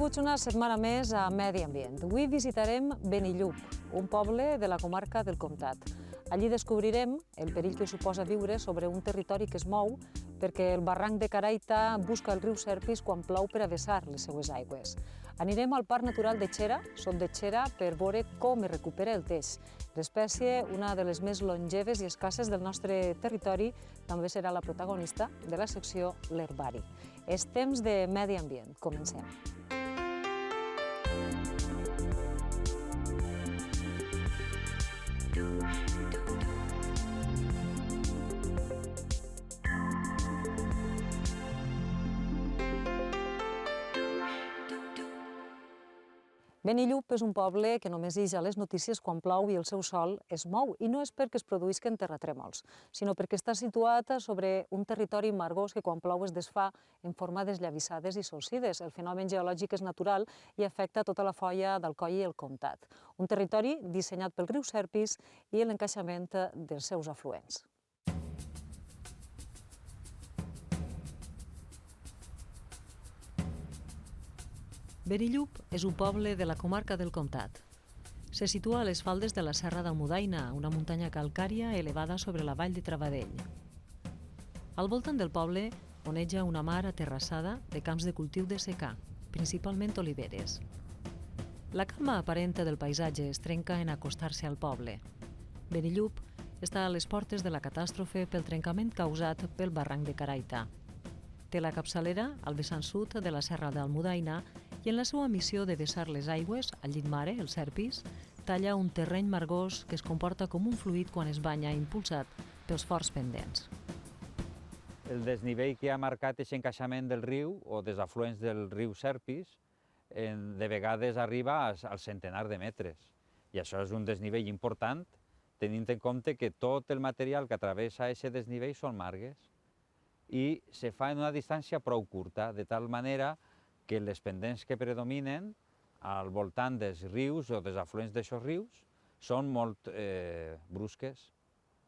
Benvinguts una setmana més a Medi Ambient. Avui visitarem Benillup, un poble de la comarca del Comtat. Allí descobrirem el perill que suposa viure sobre un territori que es mou perquè el barranc de Caraita busca el riu Serpis quan plou per a vessar les seues aigües. Anirem al Parc Natural de Xera, Sot de Xera, per veure com es recupera el teix. L'espècie, una de les més longeves i escasses del nostre territori, també serà la protagonista de la secció L'Herbari. És temps de Medi Ambient. Comencem. Benillup és un poble que només ix a les notícies quan plou i el seu sòl es mou, i no és perquè es produïsquen terratrèmols, sinó perquè està situat sobre un territori margós que quan plou es desfà en forma d'esllavissades i solsides. El fenomen geològic és natural i afecta tota la foia d'Alcoi i el Comtat. Un territori dissenyat pel riu Serpis i l'encaixament dels seus afluents. Benillup és un poble de la comarca del Comtat. Se situa a les faldes de la Serra d'Almudaina, una muntanya calcària elevada sobre la vall de Travadell. Al voltant del poble oneja una mar aterrassada de camps de cultiu de secà, principalment oliveres. La calma aparent del paisatge es trenca en acostar-se al poble. Benillup està a les portes de la catàstrofe pel trencament causat pel barranc de Caraita. Té la capçalera al vessant sud de la Serra d'Almudaina i en la seva missió de vessar les aigües, al llit mare, el Serpis, talla un terreny margós que es comporta com un fluid quan es banya impulsat pels forts pendents. El desnivell que ha marcat aquest encaixament del riu o dels afluents del riu Serpis de vegades arriba al centenar de metres. I això és un desnivell important, tenint en compte que tot el material que travessa aquest desnivell són margues i se fa en una distància prou curta, de tal manera que les pendents que predominen al voltant dels rius o dels afluents d'aixòs rius són molt brusques,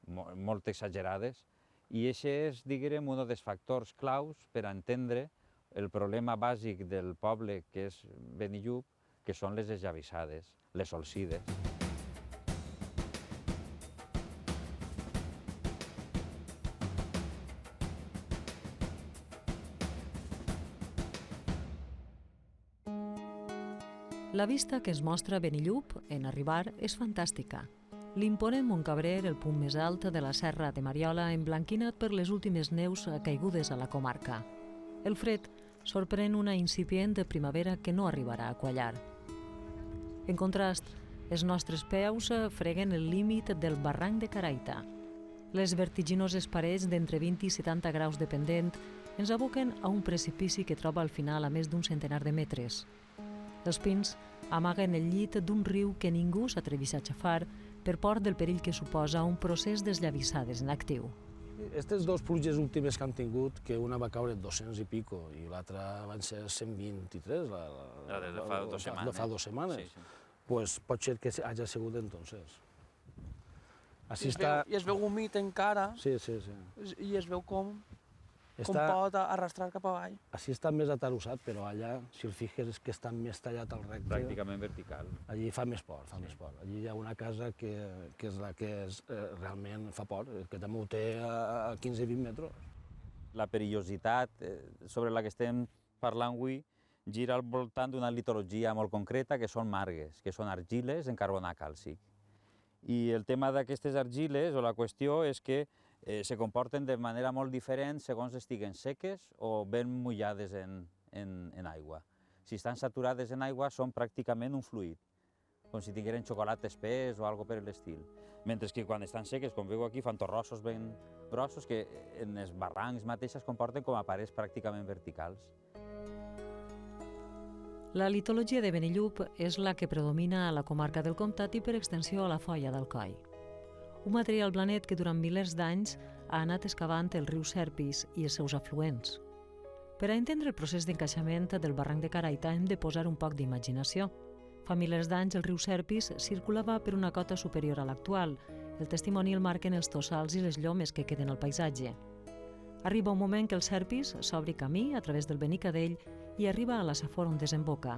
molt exagerades, i aquest és, diguem, un dels factors claus per entendre el problema bàsic del poble que és Benillup, que són les esllavissades, les solsides. La vista que es mostra a Benillup en arribar és fantàstica. L'imponent Montcabrer, el punt més alt de la Serra de Mariola, emblanquinat per les últimes neus caigudes a la comarca. El fred sorprèn una incipient primavera que no arribarà a quallar. En contrast, els nostres peus freguen el límit del barranc de Caraita. Les vertiginoses parets d'entre 20 i 70 graus de pendent ens aboquen a un precipici que troba al final a més d'un centenar de metres. Els pins amaguen el llit d'un riu que ningú s'atreveix a aixafar per por del perill que suposa un procés d'esllavissades en actiu. Aquestes dues pluges últimes que han tingut, que una va caure 200 i pico i l'altra van ser 123, La de fa 2 setmanes. De fa 2 setmanes. Sí. Pues pot ser que hagi sigut entonces. I es veu humit encara. Sí. I es veu com pot arrastrar cap avall. Així està més atalussat, però allà, si el fijes, és que està més tallat al recte. Pràcticament vertical. Allí fa més por, més por. Allí hi ha una casa que és la que realment fa por, que també ho té a 15-20 metres. La perillositat sobre la que estem parlant avui gira al voltant d'una litologia molt concreta, que són margues, que són argiles en carbonat càlcic. I el tema d'aquestes argiles, o la qüestió, és que se comporten de manera molt diferent segons estiguen seques o ben mullades en aigua. Si estan saturades en aigua són pràcticament un fluid, com si tingueren xocolata espès o algo per l'estil. Mentre que quan estan seques, com veu aquí, fan torrossos ben grossos que en els barrancs mateixos es comporten com a parets pràcticament verticals. La litologia de Benillup és la que predomina a la comarca del Comtat i per extensió a la foia d'Alcoi. Un material blanet que durant milers d'anys ha anat excavant el riu Serpis i els seus afluents. Per a entendre el procés d'encaixament del barranc de Caraita hem de posar un poc d'imaginació. Fa milers d'anys el riu Serpis circulava per una cota superior a l'actual. El testimoni el marquen els tossals i les llomes que queden al paisatge. Arriba un moment que el Serpis s'obri camí a través del Benicadell i arriba a la Safor on desemboca.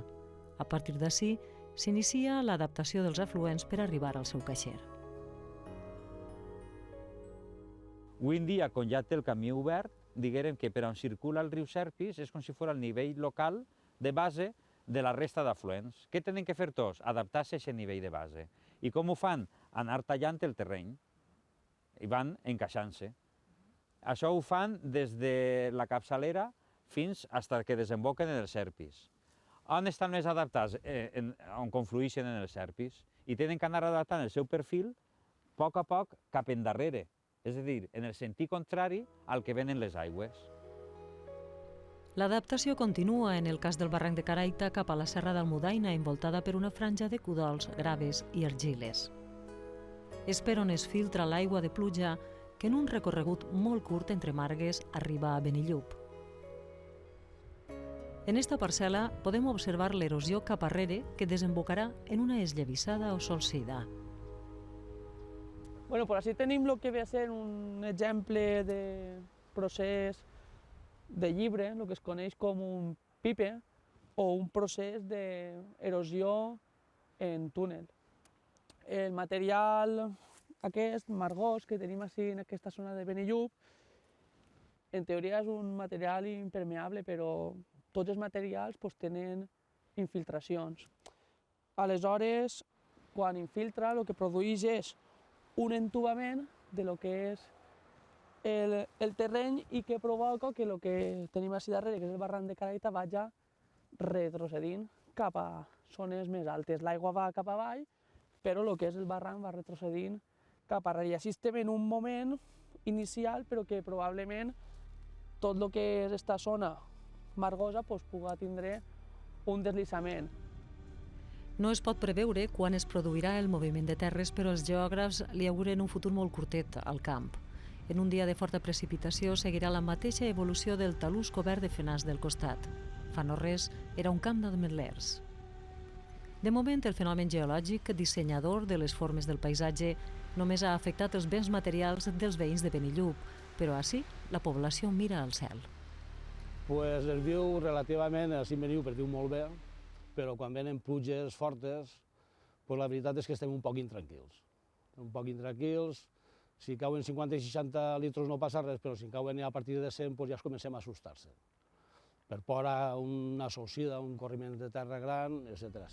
A partir d'ací, s'inicia l'adaptació dels afluents per arribar al seu caixer. Avui en dia, quan ja té el camí obert, diguem que per on circula el riu Serpis és com si fos el nivell local de base de la resta d'afluents. Què tenen que fer tots? Adaptar-se a aquest nivell de base. I com ho fan? Anar tallant el terreny. I van encaixant-se. Això ho fan des de la capçalera fins que desemboquen en el Serpis. On estan més adaptats? On confluïxen en el Serpis. I tenen que anar adaptant el seu perfil a poc cap endarrere. És a dir, en el sentit contrari al que venen les aigües. L'adaptació continua en el cas del barranc de Caraita cap a la Serra d'Almudaina, envoltada per una franja de cudols, graves i argiles. És per on es filtra l'aigua de pluja que en un recorregut molt curt entre margues arriba a Benillup. En esta parcel·la podem observar l'erosió cap arrere que desembocarà en una esllavissada o solsida. Bueno, pues així tenim el que ve a ser un exemple de procés de llibre, el que es coneix com un pipe, o un procés d'erosió en túnel. El material aquest, margós, que tenim així en aquesta zona de Benillup, en teoria és un material impermeable, però tots els materials tenen infiltracions. Aleshores, quan infiltra, el que produeix és un entubament de lo que és el terreny i que provoca que el que tenim així darrere, que és el barranc de Caraita, vagi retrocedint cap a zones més altes. L'aigua va cap avall, però el que és el barranc va retrocedint cap arrere. I així estem en un moment inicial, però que probablement tot el que és aquesta zona margosa pugui tindre un deslizament. No es pot preveure quan es produirà el moviment de terres, però els geògrafs li auguren un futur molt curtet al camp. En un dia de forta precipitació seguirà la mateixa evolució del talús cobert de fenars del costat. Fa no res, era un camp d'ametllers. De moment, el fenomen geològic, dissenyador de les formes del paisatge, només ha afectat els béns materials dels veïns de Benillup, però així la població mira al cel. Pues es viu relativament, així en Benillup es viu molt bé, però quan venen pluges fortes, pues la veritat és que estem un poc intranquils. Un poc intranquils, si cauen 50 i 60 litres no passa res, però si cauen a partir de 100 pues ja comencem a assustar-se. Per por a una solsida, un corriment de terra gran, etc.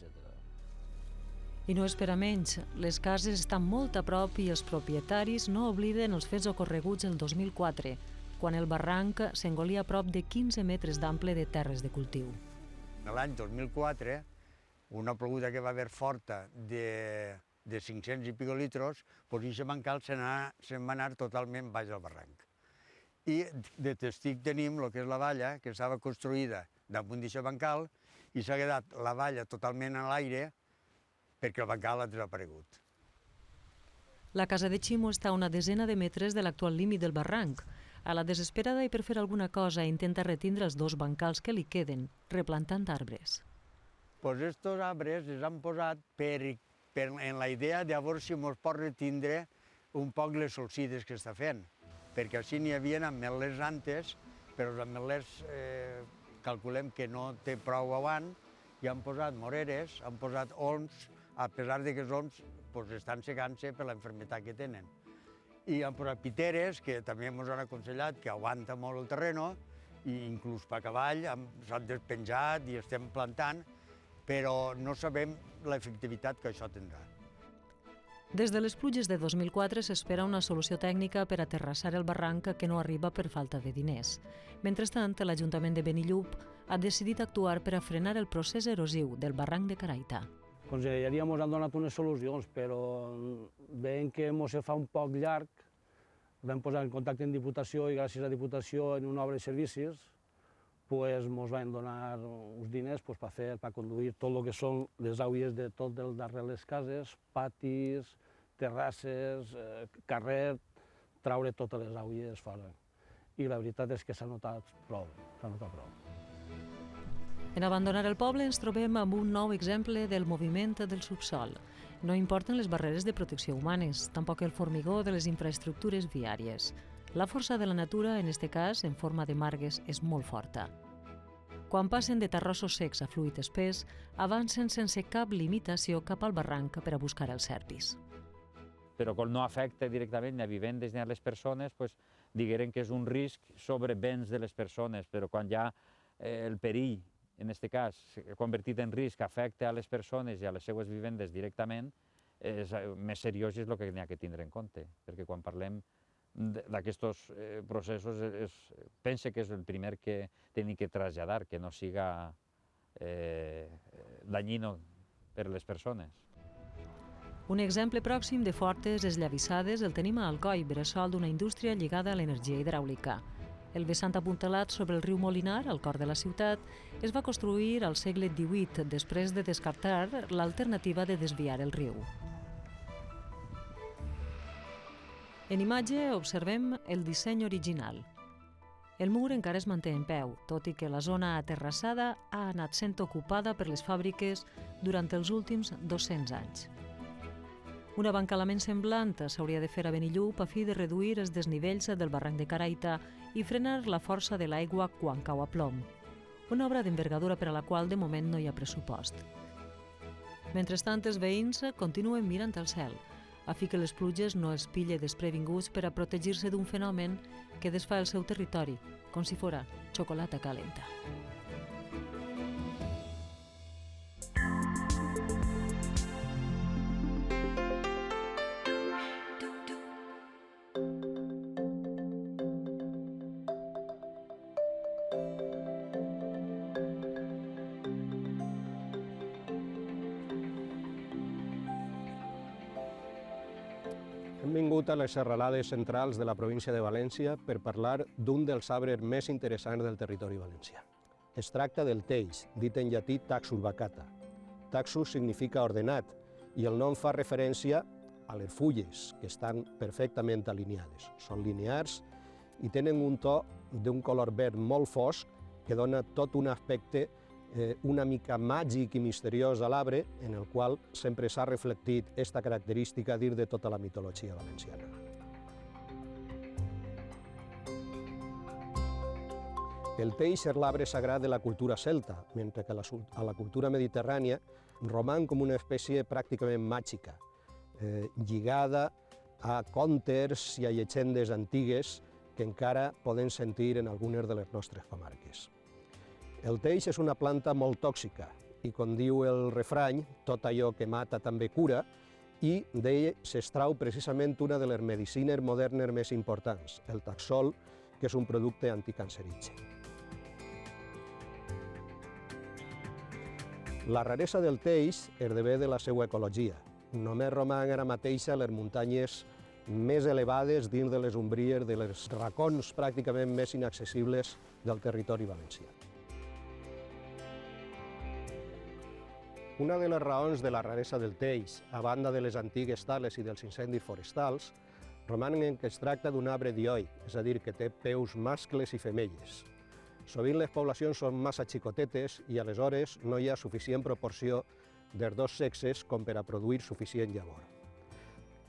I no és per a menys. Les cases estan molt a prop i els propietaris no obliden els fets ocorreguts el 2004, quan el barranc s'engolia a prop de 15 metres d'ample de terres de cultiu. L'any 2004, una ploguda que va haver forta de 500 i pico litres, doncs aquest bancal se'n va anar totalment baix del barranc. I de testic tenim el que és la valla, que estava construïda damunt d'aquest bancal, i s'ha quedat la valla totalment a l'aire perquè el bancal ha desaparegut. La casa de Ximo està a una desena de metres de l'actual límit del barranc. A la desesperada i per fer alguna cosa intenta retindre els 2 bancals que li queden, replantant arbres. Doncs aquests arbres els han posat en la idea de veure si ens pot retindre un poc les solsides que està fent, perquè així n'hi havia ametlers antes, però els ametlers calculem que no té prou avant, i han posat moreres, han posat olms, a pesar que els olms estan secant-se per la malaltia que tenen. I han posat piteres, que també ens han aconsellat, que aguanta molt el terreno, i inclús per cavall s'han despenjat i estem plantant, però no sabem l'efectivitat que això tindrà. Des de les pluges de 2004 s'espera una solució tècnica per a terrassar el barranc que no arriba per falta de diners. Mentrestant, l'Ajuntament de Benillup ha decidit actuar per a frenar el procés erosiu del barranc de Caraita. Conselleria ens han donat unes solucions, però veient que ens fa un poc llarg, vam posar en contacte amb Diputació i gràcies a Diputació en una obra de servicis ens van donar uns diners per conduir tot el que són les aigües de tot el darrere de les cases, patis, terrasses, carrer, traure totes les aigües fora. I la veritat és que s'ha notat prou, En abandonar el poble ens trobem amb un nou exemple del moviment del subsòl. No importen les barreres de protecció humanes, tampoc el formigó de les infraestructures viàries. La força de la natura, en aquest cas, en forma de margues, és molt forta. Quan passen de terrossos secs a fluid espès, avancen sense cap limitació cap al barranc per a buscar els serpis. Però com no afecta directament ni a vivendes ni a les persones, digueren que és un risc sobre béns de les persones, però quan ja el perill, en aquest cas, convertit en risc, afecta a les persones i a les seues vivendes directament, més seriós és el que n'hi ha que tindre en compte, perquè quan parlem d'aquests processos pense que és el primer que hem que traslladar, que no siga dañino per a les persones. Un exemple pròxim de fortes esllavissades el tenim a Alcoi, bressol d'una indústria lligada a l'energia hidràulica. El vessant apuntalat sobre el riu Molinar, al cor de la ciutat, es va construir al segle XVIII, després de descartar l'alternativa de desviar el riu. En imatge observem el disseny original. El mur encara es manté en peu, tot i que la zona aterrassada ha anat sent ocupada per les fàbriques durant els últims 200 anys. Un abancalament semblant s'hauria de fer a Benillup a fi de reduir els desnivells del barranc de Caraita i frenar la força de l'aigua quan cau a plom. Una obra d'envergadura per a la qual de moment no hi ha pressupost. Mentrestant, els veïns continuen mirant al cel, a fi que les pluges no els pille desprevinguts per a protegir-se d'un fenomen que desfà el seu territori, com si fora xocolata calenta. Hem vingut a les serralades centrals de la província de València per parlar d'un dels arbres més interessants del territori valencià. Es tracta del teix, dit en llatí Taxus baccata. Taxus significa ordenat i el nom fa referència a les fulles, que estan perfectament alineades. Són linears i tenen un to d'un color verd molt fosc que dona tot un aspecte una mica màgic i misteriós a l'arbre, en el qual sempre s'ha reflectit aquesta característica dins de tota la mitologia valenciana. El teix és l'arbre sagrat de la cultura celta, mentre que a la cultura mediterrània roman com una espècie pràcticament màgica, lligada a contes i a llegendes antigues que encara podem sentir en algunes de les nostres comarques. El teix és una planta molt tòxica i, com diu el refrany, tot allò que mata també cura, i d'ell s'extrau precisament una de les medicines modernes més importants, el taxol, que és un producte anticancerigen. La raresa del teix esdevé de la seva ecologia. Només roman ara mateix a les muntanyes més elevades dins de les ombries de les racons pràcticament més inaccessibles del territori valencià. Una de les raons de la raresa del teix, a banda de les antigues tales i dels incendis forestals, romanen en que es tracta d'un arbre dioic, és a dir, que té peus mascles i femelles. Sovint les poblacions són massa xicotetes i aleshores no hi ha suficient proporció dels dos sexes com per a produir suficient llavor.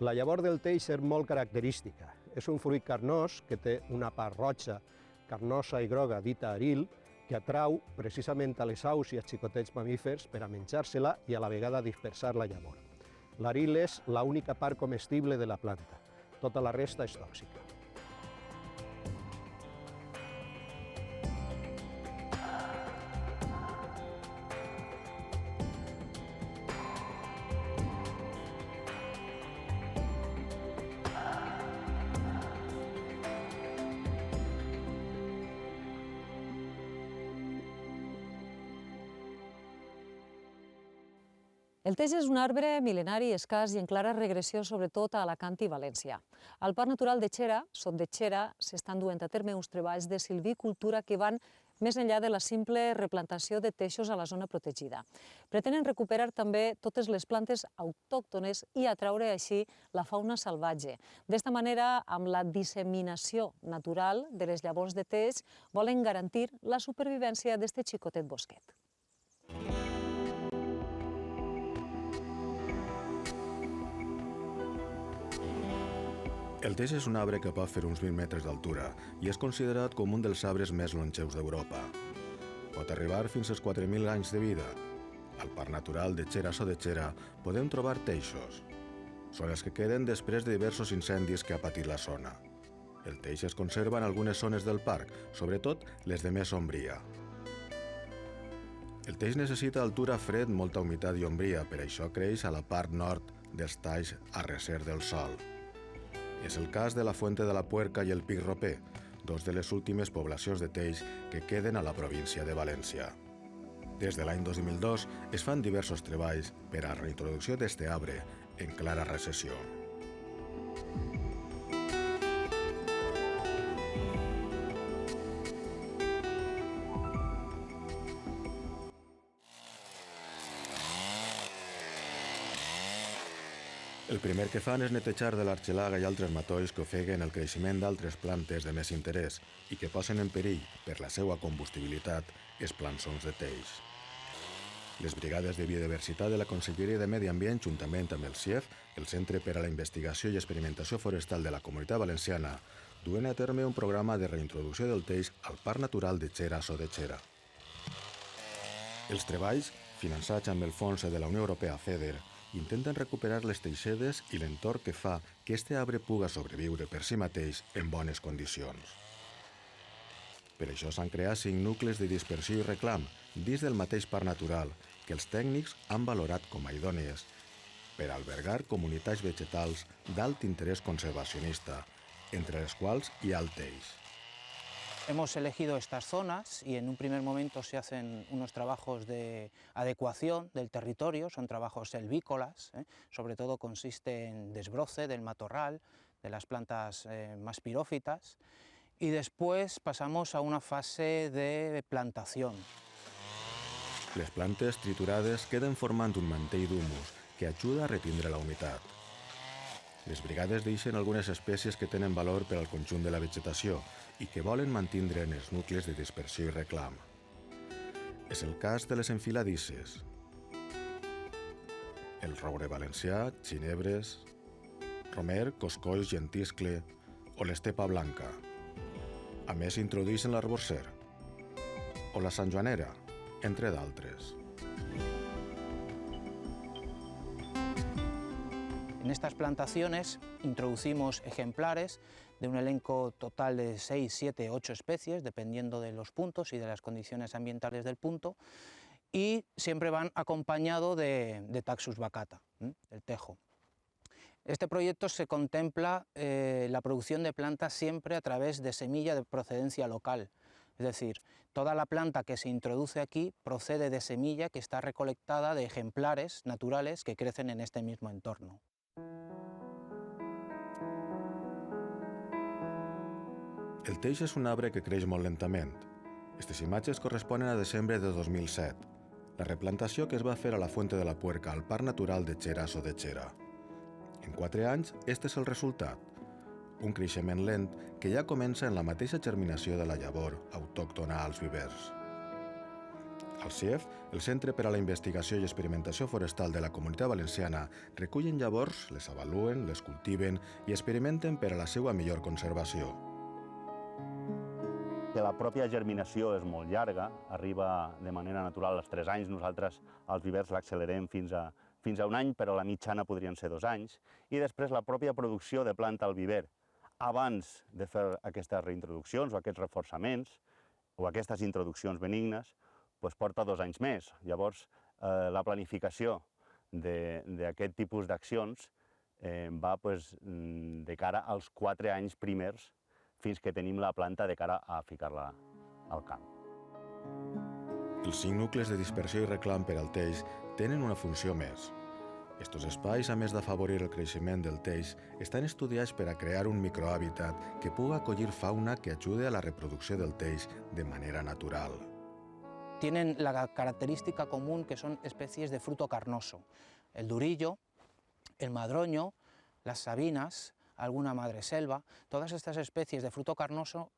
La llavor del teix és molt característica. És un fruit carnós que té una part roja, carnosa i groga dita aril, que atrau precisament a les aus i als xicotets mamífers per a menjar-se-la i a la vegada dispersar la llavor. L'aril és l'única part comestible de la planta. Tota la resta és tòxica. El teix és un arbre mil·lenari, escàs i en clara regressió sobretot a Alacant i València. Al Parc Natural de Xera, sot de Xera, s'estan duent a terme uns treballs de silvicultura que van més enllà de la simple replantació de teixos a la zona protegida. Pretenen recuperar també totes les plantes autòctones i atraure així la fauna salvatge. D'esta manera, amb la disseminació natural de les llavors de teix, volen garantir la supervivència d'este xicotet bosquet. El teix és un arbre que pot fer uns 20 metres d'altura i és considerat com un dels arbres més longeus d'Europa. Pot arribar fins als 4.000 anys de vida. Al Parc Natural de Xera-Sodechera podem trobar teixos. Són els que queden després de diversos incendis que ha patit la zona. El teix es conserva en algunes zones del parc, sobretot les de més ombria. El teix necessita altura, fred, molta humitat i ombria, per això creix a la part nord dels talls a recer del sol. És el cas de la Fuente de la Puerca i el Pic Roper, dos de les últimes poblacions de teix que queden a la província de València. Des de l'any 2002 es fan diversos treballs per a la reintroducció d'este arbre en clara recessió. El primer que fan és netejar de l'argelaga i altres matolls que ofeguen el creixement d'altres plantes de més interès i que posen en perill, per la seva combustibilitat, els plançons de teix. Les brigades de biodiversitat de la Conselleria de Medi Ambient, juntament amb el CIEF, el Centre per a la Investigació i Experimentació Forestal de la Comunitat Valenciana, duen a terme un programa de reintroducció del teix al Parc Natural de Xera-Sodechera. Els treballs, finançats amb el fons de la Unió Europea FEDER, intenten recuperar les teixedes i l'entorn que fa que este arbre puga sobreviure per si mateix en bones condicions. Per això s'han creat 5 nuclis de dispersió i reclam dins del mateix parc natural que els tècnics han valorat com a idònies per albergar comunitats vegetals d'alt interès conservacionista, entre les quals hi ha el teix. Hemos elegido estas zonas y en un primer momento se hacen unos trabajos de adecuación del territorio, son trabajos selvícolas, sobre todo consiste en desbroce del matorral, de las plantas más pirófitas, y después pasamos a una fase de plantación. Les plantes triturades queden formant un mantell d'humus que ajuda a retindre la humitat. Les brigades deixen algunes espècies que tenen valor per al conjunt de la vegetació i que volen mantindre en els nuclis de dispersió i reclam. És el cas de les enfiladisses, el roure valencià, ginebres, romer, coscolls, gentiscle o l'estepa blanca. A més, introdueixen l'arborcer o la santjoanera, entre d'altres. En estas plantaciones introducimos ejemplares de un elenco total de 6, 7, 8 especies, dependiendo de los puntos y de las condiciones ambientales del punto, y siempre van acompañados de Taxus baccata, el tejo. Este proyecto se contempla la producción de plantas siempre a través de semilla de procedencia local, es decir, toda la planta que se introduce aquí procede de semilla que está recolectada de ejemplares naturales que crecen en este mismo entorno. El teix és un arbre que creix molt lentament. Aquestes imatges corresponen a desembre de 2007, la replantació que es va fer a la Fuente de la Puerca al Parc Natural de Xera-Sodechera. En 4 anys, este és el resultat. Un creixement lent que ja comença en la mateixa germinació de la llavor autòctona als vivers. Al CIEF, el Centre per a la Investigació i Experimentació Forestal de la Comunitat Valenciana, recullen llavors, les avaluen, les cultiven i experimenten per a la seva millor conservació. La pròpia germinació és molt llarga, arriba de manera natural als 3 anys. Nosaltres als vivers l'accelerem fins a 1 any, però la mitjana podrien ser 2 anys. I després la pròpia producció de planta al viver, abans de fer aquestes reintroduccions o aquests reforçaments o aquestes introduccions benignes, porta 2 anys més. Llavors, la planificació d'aquest tipus d'accions va de cara als 4 anys primers fins que tenim la planta de cara a ficar-la al camp. Els 5 nuclis de dispersió i reclam per al teix tenen una funció més. Estos espais, a més d'afavorir el creixement del teix, estan estudiats per a crear un microhàbitat que puga acollir fauna que ajude a la reproducció del teix de manera natural. Tienen la característica común que son especies de fruto carnoso. El durillo, el madroño, las sabinas, alguna madreselva, todas estas especies de fruto carnoso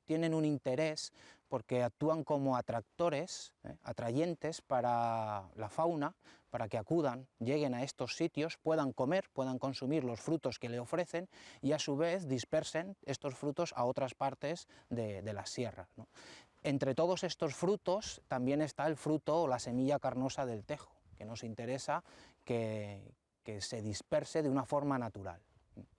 tienen un interés porque actúan como atractores, atrayentes para la fauna, para que acudan, lleguen a estos sitios, puedan comer, puedan consumir los frutos que le ofrecen y a su vez dispersen estos frutos a otras partes de la sierra, ¿no? Entre todos estos frutos también está el fruto o la semilla carnosa del tejo, que nos interesa que se disperse de una forma natural.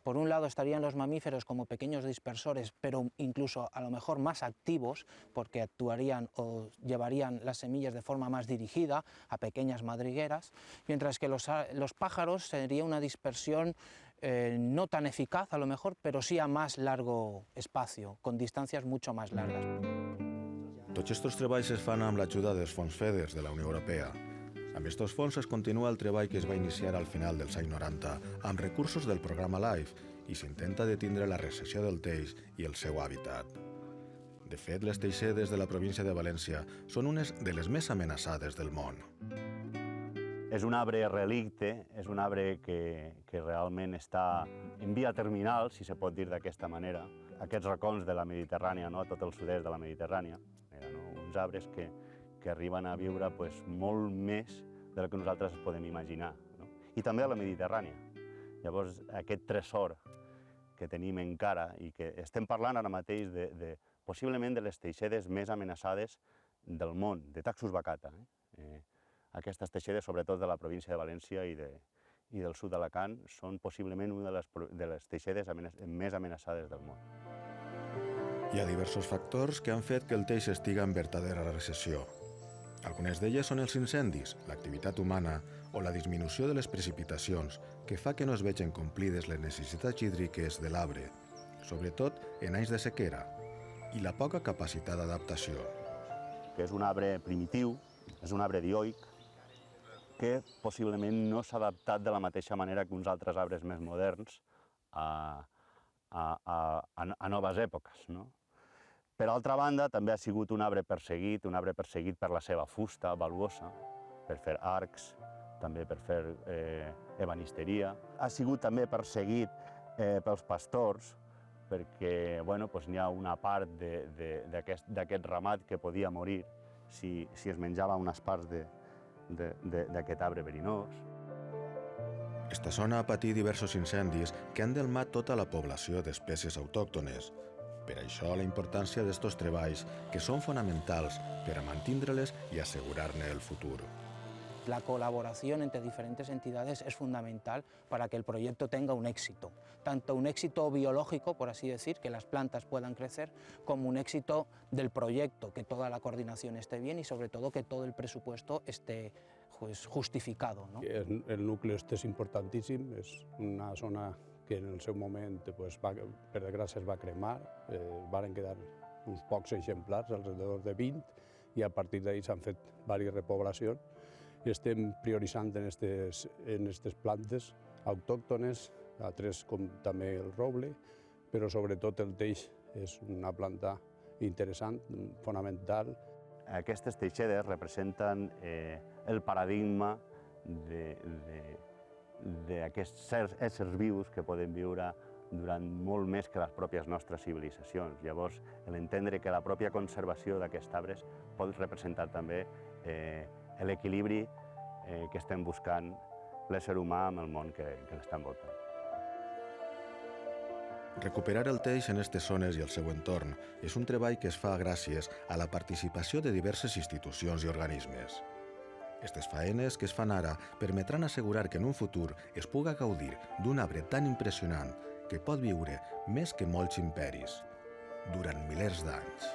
Por un lado estarían los mamíferos como pequeños dispersores, pero incluso a lo mejor más activos, porque actuarían o llevarían las semillas de forma más dirigida a pequeñas madrigueras, mientras que los pájaros sería una dispersión no tan eficaz a lo mejor, pero sí a más largo espacio, con distancias mucho más largas. Tots aquests treballs es fan amb l'ajuda dels fons FEDER de la Unió Europea. Amb aquests fons es continua el treball que es va iniciar al final dels anys 90 amb recursos del programa LIFE i s'intenta detindre la recessió del teix i el seu hàbitat. De fet, les teixedes de la província de València són unes de les més amenaçades del món. És un arbre relicte, és un arbre que realment està en via terminal, si se pot dir d'aquesta manera. Aquests racons de la Mediterrània, no? Tot el sud-est de la Mediterrània, uns arbres que arriben a viure molt més del que nosaltres podem imaginar, no? I també a la Mediterrània. Llavors, aquest tresor que tenim encara i que estem parlant ara mateix possiblement de les teixedes més amenaçades del món, de Taxus baccata. Aquestes teixedes, sobretot de la província de València i del sud d'Alacant, són possiblement una de les teixedes més amenaçades del món. Hi ha diversos factors que han fet que el teix estigui en verdadera recessió. Algunes d'elles són els incendis, l'activitat humana o la disminució de les precipitacions, que fa que no es vegin complides les necessitats hídriques de l'arbre, sobretot en anys de sequera, i la poca capacitat d'adaptació. Que és un arbre primitiu, és un arbre dioic, que possiblement no s'ha adaptat de la mateixa manera que uns altres arbres més moderns a noves èpoques, no? Per altra banda, també ha sigut un arbre perseguit per la seva fusta valuosa, per fer arcs, també per fer ebenisteria. Ha sigut també perseguit pels pastors, perquè n'hi ha una part d'aquest ramat que podia morir si es menjava unes parts d'aquest arbre verinós. Esta zona ha patit diversos incendis que han delmat tota la població d'espècies autòctones. Per això la importància d'estos treballs, que són fonamentals per a mantindre-les i assegurar-ne el futur. La colaboración entre diferentes entidades es fundamental para que el proyecto tenga un éxito, tanto un éxito biológico, por así decir, que las plantas puedan crecer, como un éxito del proyecto, que toda la coordinación esté bien y sobre todo que todo el presupuesto esté justificado, ¿no? El nucli és importantíssim, és una zona que en el seu moment, per desgràcia, es va cremar, varen quedar uns pocs exemplars, alrededor de 20, i a partir d'ahir s'han fet diverses repoblacions. Estem prioritzant en aquestes plantes autòctones, altres com també el roble, però sobretot el teix és una planta interessant, fonamental. Aquestes teixedes representen el paradigma d'aquests éssers vius que poden viure durant molt més que les pròpies nostres civilitzacions. Llavors, l'entendre que la pròpia conservació d'aquests arbres pot representar també l'equilibri que estem buscant l'ésser humà amb el món que l'està envoltant. Recuperar el teix en aquestes zones i el seu entorn és un treball que es fa gràcies a la participació de diverses institucions i organismes. Aquestes faenes que es fan ara permetran assegurar que en un futur es puga gaudir d'un arbre tan impressionant que pot viure més que molts imperis, durant milers d'anys.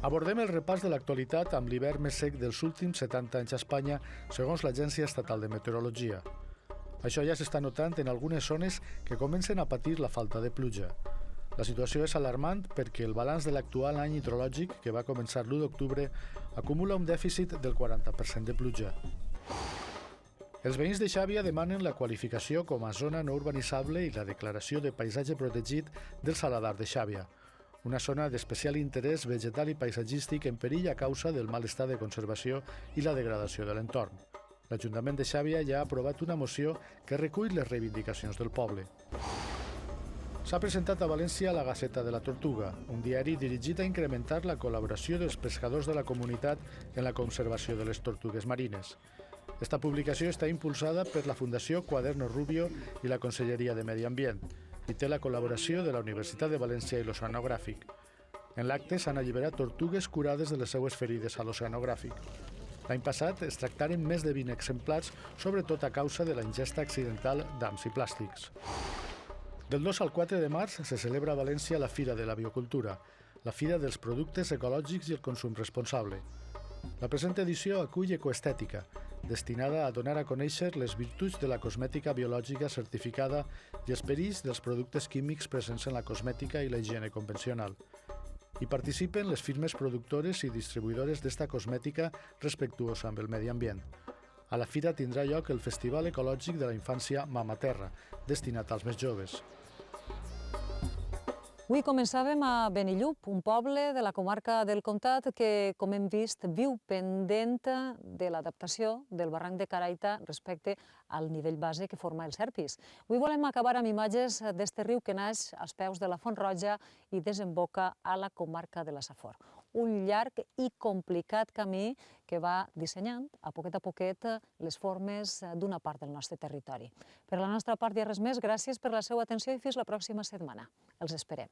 Abordem el repàs de l'actualitat amb l'hivern més sec dels últims 70 anys a Espanya, segons l'Agència Estatal de Meteorologia. Això ja s'està notant en algunes zones que comencen a patir la falta de pluja. La situació és alarmant perquè el balanç de l'actual any hidrològic, que va començar l'1 d'octubre, acumula un dèficit del 40% de pluja. Els veïns de Xàbia demanen la qualificació com a zona no urbanitzable i la declaració de paisatge protegit del Saladar de Xàbia, una zona d'especial interès vegetal i paisatgístic en perill a causa del mal estat de conservació i la degradació de l'entorn. L'Ajuntament de Xàbia ja ha aprovat una moció que recull les reivindicacions del poble. S'ha presentat a València la Gaceta de la Tortuga, un diari dirigit a incrementar la col·laboració dels pescadors de la comunitat en la conservació de les tortugues marines. Esta publicació està impulsada per la Fundació Quaderno Rubio i la Conselleria de Medi Ambient i té la col·laboració de la Universitat de València i l'Oceanogràfic. En l'acte s'han alliberat tortugues curades de les seues ferides a l'Oceanogràfic. L'any passat es tractaren més de 20 exemplars, sobretot a causa de la ingesta accidental d'ams i plàstics. Del 2 al 4 de març se celebra a València la Fira de la Biocultura, la Fira dels Productes Ecològics i el Consum Responsable. La present edició acull Ecoestètica, destinada a donar a conèixer les virtuts de la cosmètica biològica certificada i els perills dels productes químics presents en la cosmètica i la higiene convencional. Hi participen les firmes productores i distribuïdores d'esta cosmètica respectuosa amb el medi ambient. A la fira tindrà lloc el Festival Ecològic de la Infància Mama Terra, destinat als més joves. Avui començàvem a Benillup, un poble de la comarca del Comtat que, com hem vist, viu pendent de l'adaptació del barranc de Caraita respecte al nivell base que forma el Serpis. Avui volem acabar amb imatges d'este riu que naix als peus de la Font Roja i desemboca a la comarca de la Safor. Un llarg i complicat camí que va dissenyant a poquet les formes d'una part del nostre territori. Per la nostra part, ja res més. Gràcies per la seva atenció i fins la pròxima setmana. Els esperem.